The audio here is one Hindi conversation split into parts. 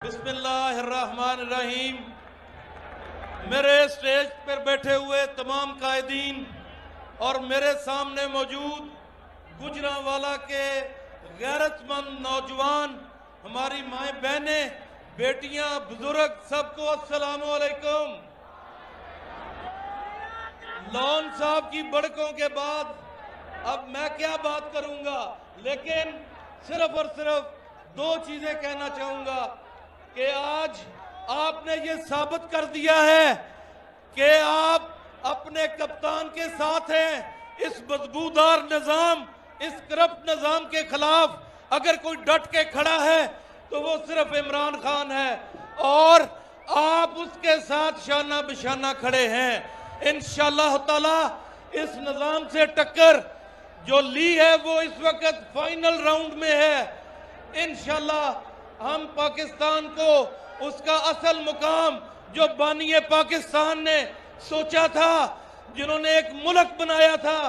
बिस्मिल्लाहिर्रहमानिर्रहीम। मेरे स्टेज पर बैठे हुए तमाम कायदीन और मेरे सामने मौजूद गुजरांवाला के गैरतमंद नौजवान, हमारी माएँ बहनें, बेटियां, बुजुर्ग, सबको अस्सलाम वालेकुम। लॉन साहब की बड़कों के बाद अब मैं क्या बात करूंगा, लेकिन सिर्फ और सिर्फ दो चीजें कहना चाहूंगा कि आज आपने ये साबित कर दिया है कि आप अपने कप्तान के साथ हैं। इस बदबूदार निजाम, इस करप्ट निजाम के खिलाफ अगर कोई डट के खड़ा है तो वो सिर्फ इमरान खान है और आप उसके साथ शाना बिशाना खड़े हैं। इंशाअल्लाह ताला इस निजाम से टक्कर जो ली है वो इस वक्त फाइनल राउंड में है। इंशाअल्लाह हम पाकिस्तान को उसका असल मुकाम जो बानिए पाकिस्तान ने सोचा था, जिन्होंने एक मुल्क बनाया था,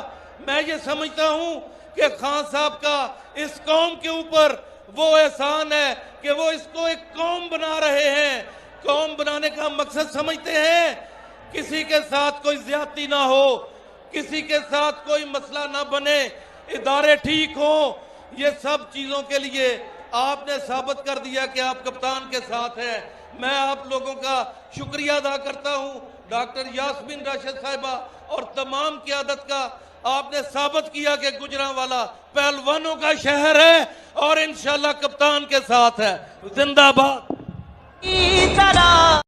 मैं ये समझता हूं कि खान साहब का इस कौम के ऊपर वो एहसान है कि वो इसको एक कौम बना रहे हैं। कौम बनाने का मकसद समझते हैं किसी के साथ कोई ज्यादती ना हो, किसी के साथ कोई मसला ना बने, इदारे ठीक हो। ये सब चीजों के लिए आपने साबित कर दिया कि आप कप्तान के साथ हैं। मैं आप लोगों का शुक्रिया अदा करता हूं, डॉक्टर यास्मीन राशिद साहिबा और तमाम क़यादत का। आपने साबित किया कि गुजरांवाला पहलवानों का शहर है और इंशाल्लाह कप्तान के साथ है। जिंदाबाद।